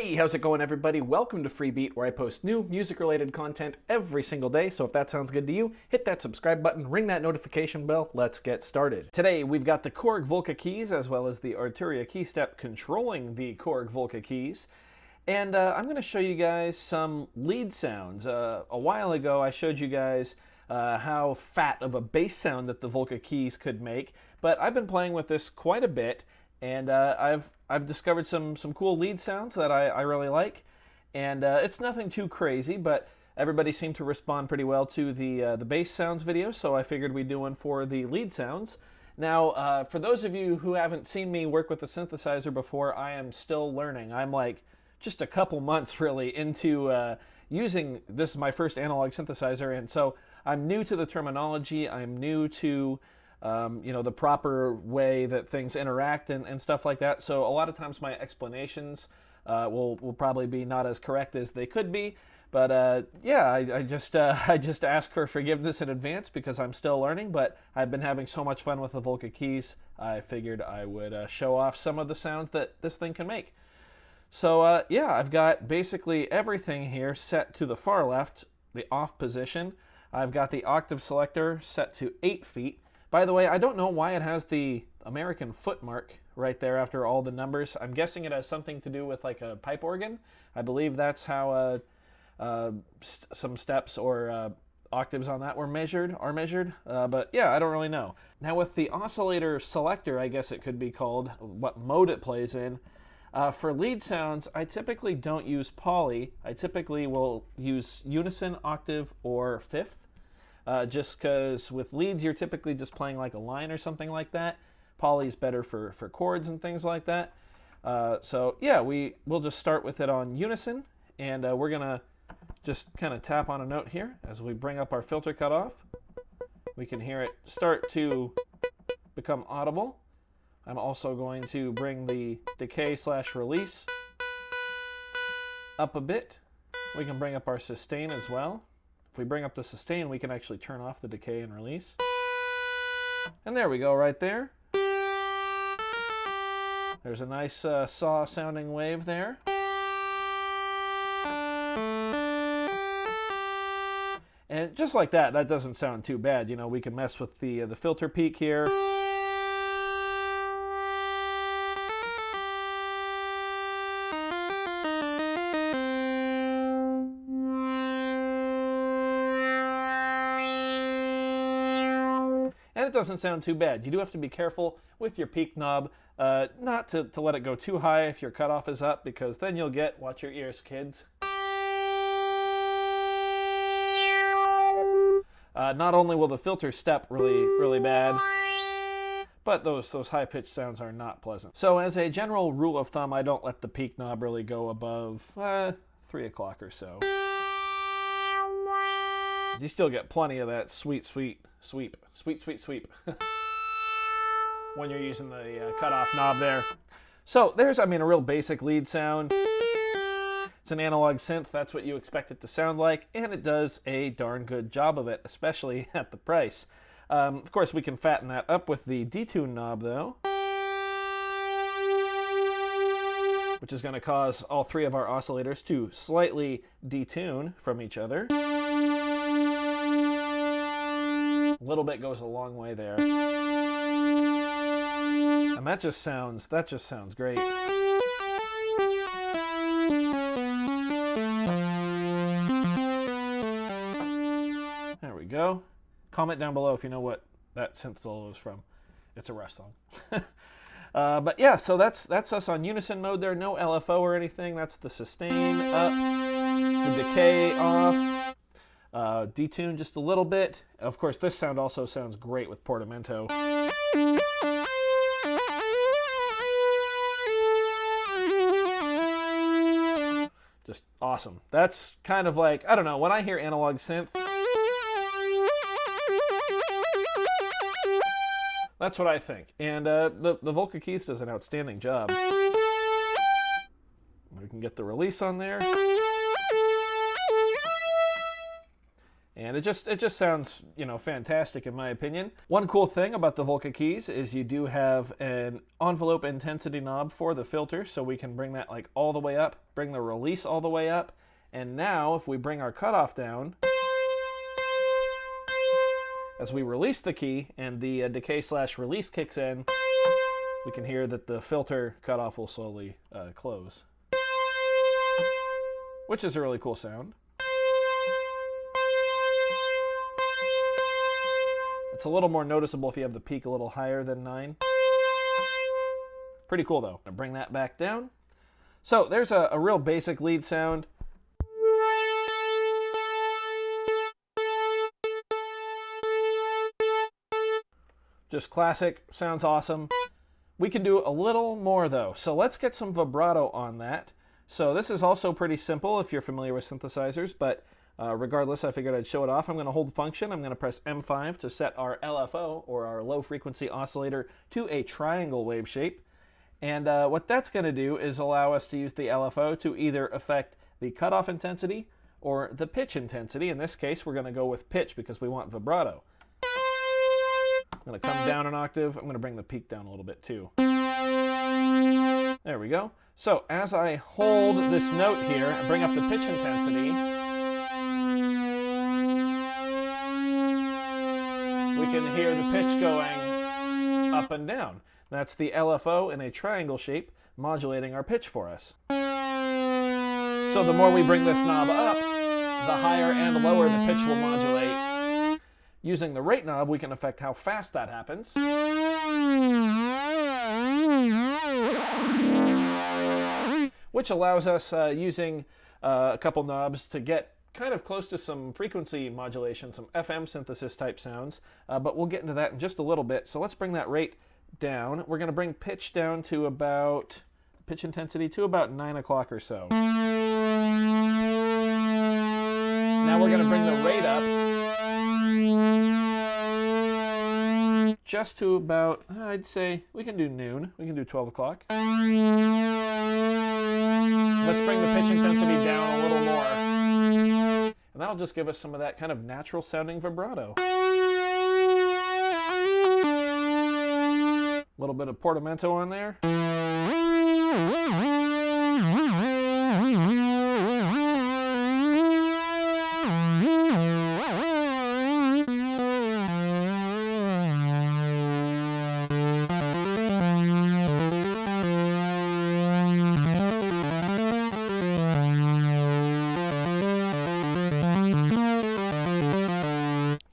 Hey, how's it going, everybody? Welcome to Freebeat, where I post new music-related content every single day. So if that sounds good to you, hit that subscribe button, ring that notification bell. Let's get started. Today, we've got the Korg Volca Keys, as well as the Arturia keystep controlling the Korg Volca Keys. And I'm going to show you guys some lead sounds. A while ago, I showed you guys how fat of a bass sound that the Volca Keys could make, but I've been playing with this quite a bit, and I've discovered some cool lead sounds that I really like, and it's nothing too crazy, but everybody seemed to respond pretty well to the bass sounds video, so I figured we'd do one for the lead sounds. Now, for those of you who haven't seen me work with a synthesizer before, I am still learning. I'm like just a couple months really into using this is my first analog synthesizer, and so I'm new to the terminology. I'm new to the proper way that things interact and stuff like that. So a lot of times my explanations will probably be not as correct as they could be. But I just ask for forgiveness in advance because I'm still learning. But I've been having so much fun with the Volca Keys, I figured I would show off some of the sounds that this thing can make. So I've got basically everything here set to the far left, the off position. I've got the octave selector set to 8 feet. By the way, I don't know why it has the American foot mark right there after all the numbers. I'm guessing it has something to do with like a pipe organ. I believe that's how some steps or octaves on that are measured. But yeah, I don't really know. Now with the oscillator selector, I guess it could be called, what mode it plays in, for lead sounds, I typically don't use poly. I typically will use unison, octave, or fifth. Just because with leads you're typically just playing like a line or something like that. Poly is better for chords and things like that. We'll just start with it on unison, and we're gonna just kind of tap on a note here as we bring up our filter cutoff. We can hear it start to become audible. I'm also going to bring the decay/release up a bit. We can bring up our sustain as well. If we bring up the sustain, we can actually turn off the decay and release. And there we go right there. There's a nice saw sounding wave there. And just like that, that doesn't sound too bad. You know, we can mess with the filter peak here. And it doesn't sound too bad. You do have to be careful with your peak knob, not to let it go too high if your cutoff is up, because then you'll get, watch your ears, kids. Not only will the filter step really bad, but those high-pitched sounds are not pleasant. So as a general rule of thumb, I don't let the peak knob really go above 3 o'clock or so. You still get plenty of that sweet sweep when you're using the cutoff knob there. So there's, a real basic lead sound. It's an analog synth. That's what you expect it to sound like, and it does a darn good job of it, especially at the price. Of course, we can fatten that up with the detune knob, though, which is going to cause all 3 of our oscillators to slightly detune from each other. A little bit goes a long way there. And that just sounds great. There we go. Comment down below if you know what that synth solo is from. It's a Rush song. But yeah, so that's us on unison mode there. No LFO or anything. That's the sustain up, the decay off. Detune just a little bit. Of course, this sound also sounds great with portamento. Just awesome. That's kind of like, I don't know, when I hear analog synth, that's what I think. And the Volca Keys does an outstanding job. We can get the release on there. And it just sounds, you know, fantastic in my opinion. One cool thing about the Volca Keys is you do have an envelope intensity knob for the filter, so we can bring that like all the way up, bring the release all the way up. And now if we bring our cutoff down, as we release the key and the decay/release kicks in, we can hear that the filter cutoff will slowly close, which is a really cool sound. It's a little more noticeable if you have the peak a little higher than 9. Pretty cool though. I'll bring that back down. So there's a real basic lead sound. Just classic, sounds awesome. We can do a little more though. So let's get some vibrato on that. So this is also pretty simple if you're familiar with synthesizers, but regardless, I figured I'd show it off. I'm going to hold function. I'm going to press M5 to set our LFO, or our low frequency oscillator, to a triangle wave shape. And what that's going to do is allow us to use the LFO to either affect the cutoff intensity or the pitch intensity. In this case, we're going to go with pitch because we want vibrato. I'm going to come down an octave. I'm going to bring the peak down a little bit too. There we go. So as I hold this note here and bring up the pitch intensity, we can hear the pitch going up and down. That's the LFO in a triangle shape modulating our pitch for us. So the more we bring this knob up, the higher and lower the pitch will modulate. Using the rate knob, we can affect how fast that happens. Which allows us, using a couple knobs, to get kind of close to some frequency modulation, some FM synthesis type sounds, but we'll get into that in just a little bit. So let's bring that rate down. We're going to bring pitch down to about, pitch intensity to about 9 o'clock or so. Now we're going to bring the rate up just to about, I'd say, we can do noon. We can do 12 o'clock. Let's bring the pitch intensity down a little more. And that'll just give us some of that kind of natural sounding vibrato. A little bit of portamento on there.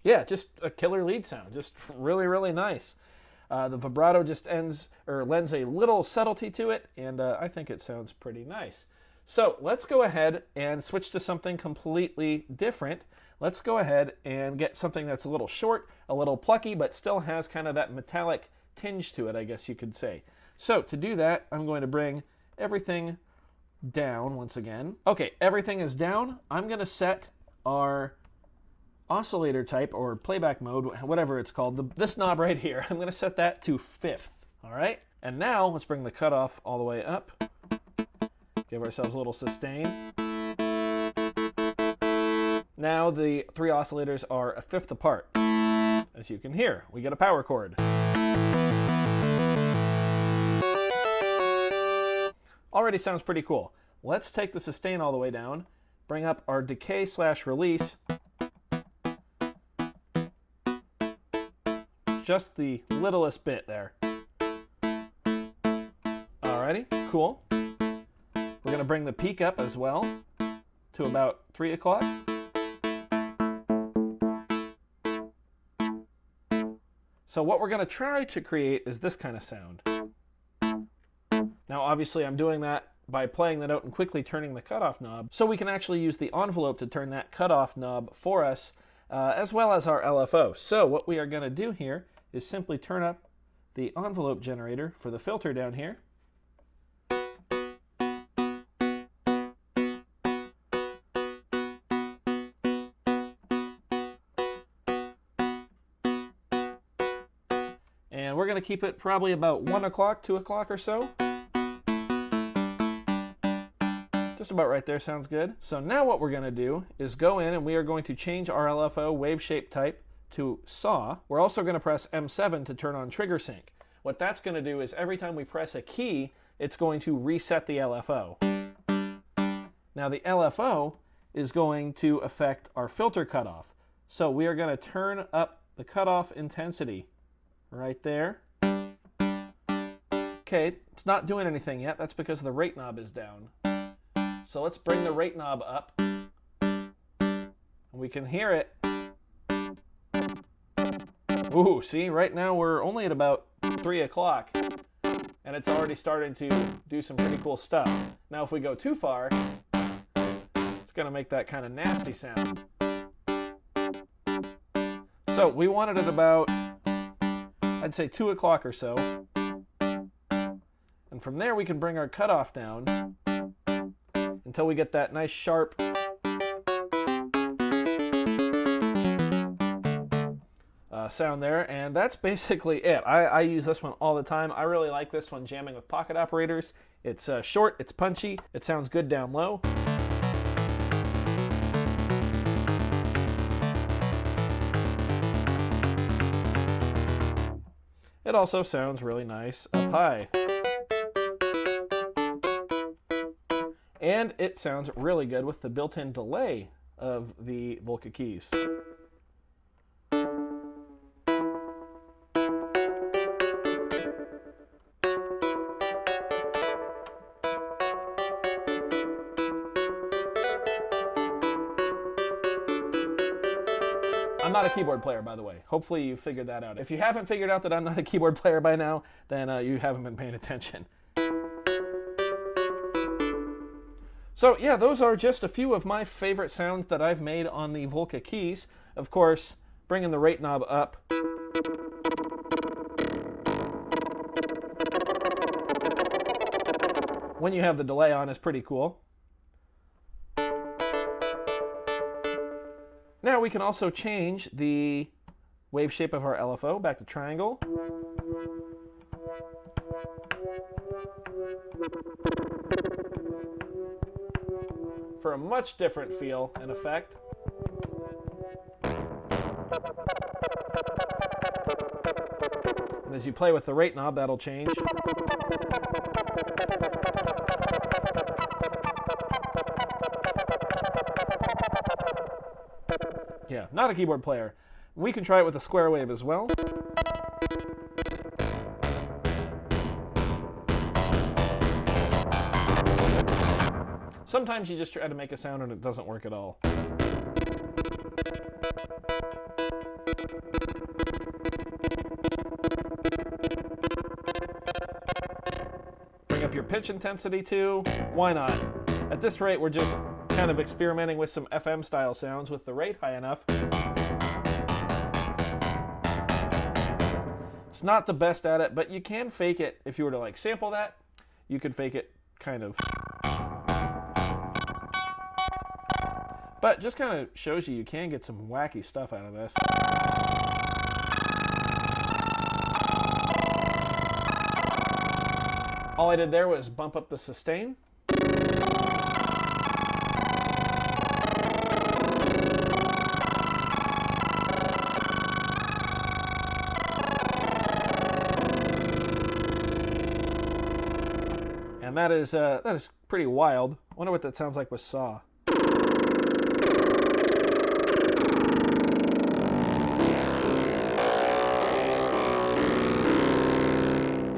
Yeah, just a killer lead sound. Just really, really nice. The vibrato just lends a little subtlety to it, and I think it sounds pretty nice. So let's go ahead and switch to something completely different. Let's go ahead and get something that's a little short, a little plucky, but still has kind of that metallic tinge to it, I guess you could say. So to do that, I'm going to bring everything down once again. Okay, everything is down. I'm going to set our oscillator type, or playback mode, whatever it's called, this knob right here, I'm going to set that to 5th. All right, and now let's bring the cutoff all the way up. Give ourselves a little sustain. Now the 3 oscillators are a 5th apart. As you can hear, we get a power chord. Already sounds pretty cool. Let's take the sustain all the way down, bring up our decay/release, just the littlest bit there. Alrighty, cool. We're going to bring the peak up as well to about 3 o'clock. So what we're going to try to create is this kind of sound. Now obviously I'm doing that by playing the note and quickly turning the cutoff knob, so we can actually use the envelope to turn that cutoff knob for us, as well as our LFO. So what we are going to do here is simply turn up the envelope generator for the filter down here. And we're going to keep it probably about 1 o'clock, 2 o'clock or so, to Just about right there sounds good. So now what we're going to do is go in and we are going to change our LFO wave shape type to saw. We're also going to press M7 to turn on trigger sync. What that's going to do is every time we press a key, it's going to reset the LFO. Now the LFO is going to affect our filter cutoff. So we are going to turn up the cutoff intensity right there. Okay, it's not doing anything yet. That's because the rate knob is down. So let's bring the rate knob up. We can hear it. Ooh, see, right now we're only at about 3 o'clock. And it's already started to do some pretty cool stuff. Now if we go too far, it's going to make that kind of nasty sound. So we want it at about, I'd say 2 o'clock or so. And from there we can bring our cutoff down until we get that nice sharp sound there, and that's basically it. I use this one all the time. I really like this one jamming with pocket operators. It's short, it's punchy, it sounds good down low. It also sounds really nice up high. And it sounds really good with the built-in delay of the Volca Keys. I'm not a keyboard player, by the way. Hopefully you figured that out. If you haven't figured out that I'm not a keyboard player by now, then you haven't been paying attention. So yeah, those are just a few of my favorite sounds that I've made on the Volca Keys. Of course, bringing the rate knob up. When you have the delay on is pretty cool. Now we can also change the wave shape of our LFO back to triangle. For a much different feel and effect. And as you play with the rate knob, that'll change. Yeah, not a keyboard player. We can try it with a square wave as well. Sometimes you just try to make a sound and it doesn't work at all. Bring up your pitch intensity too. Why not? At this rate, we're just kind of experimenting with some FM style sounds with the rate high enough. It's not the best at it, but you can fake it. If you were to like sample that, you could fake it kind of. But just kind of shows you can get some wacky stuff out of this. All I did there was bump up the sustain. And that is pretty wild. I wonder what that sounds like with saw.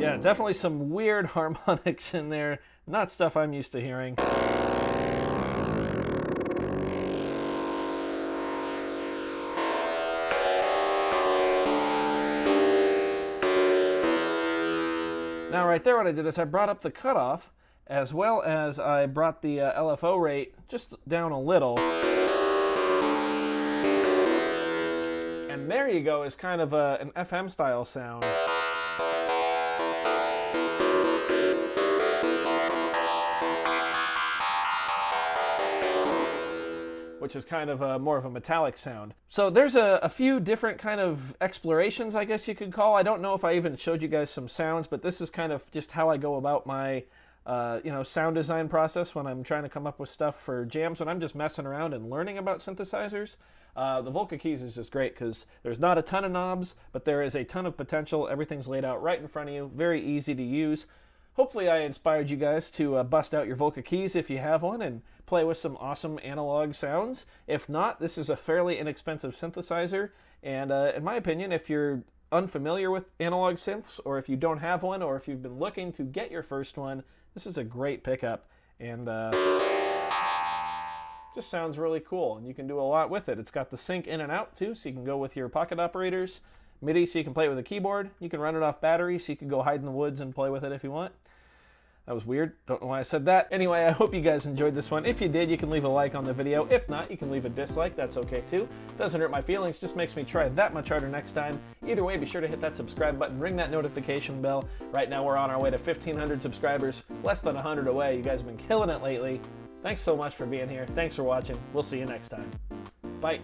Yeah, definitely some weird harmonics in there. Not stuff I'm used to hearing. Now right there what I did is I brought up the cutoff as well as I brought the LFO rate just down a little. And there you go is kind of an FM style sound. Which is kind of more of a metallic sound. So there's a few different kind of explorations, I guess you could call. I don't know if I even showed you guys some sounds, but this is kind of just how I go about my sound design process when I'm trying to come up with stuff for jams, when I'm just messing around and learning about synthesizers. The Volca Keys is just great because there's not a ton of knobs, but there is a ton of potential. Everything's laid out right in front of you, very easy to use. Hopefully I inspired you guys to bust out your Volca Keys if you have one and play with some awesome analog sounds. If not, this is a fairly inexpensive synthesizer, and in my opinion, if you're unfamiliar with analog synths, or if you don't have one, or if you've been looking to get your first one, this is a great pickup, and just sounds really cool, and you can do a lot with it. It's got the sync in and out too, so you can go with your pocket operators, MIDI so you can play it with a keyboard, you can run it off battery so you can go hide in the woods and play with it if you want. That was weird, don't know why I said that. Anyway, I hope you guys enjoyed this one. If you did, you can leave a like on the video. If not, you can leave a dislike, that's okay too. Doesn't hurt my feelings, just makes me try that much harder next time. Either way, be sure to hit that subscribe button, ring that notification bell. Right now we're on our way to 1,500 subscribers, less than 100 away. You guys have been killing it lately. Thanks so much for being here, thanks for watching, we'll see you next time. Bye.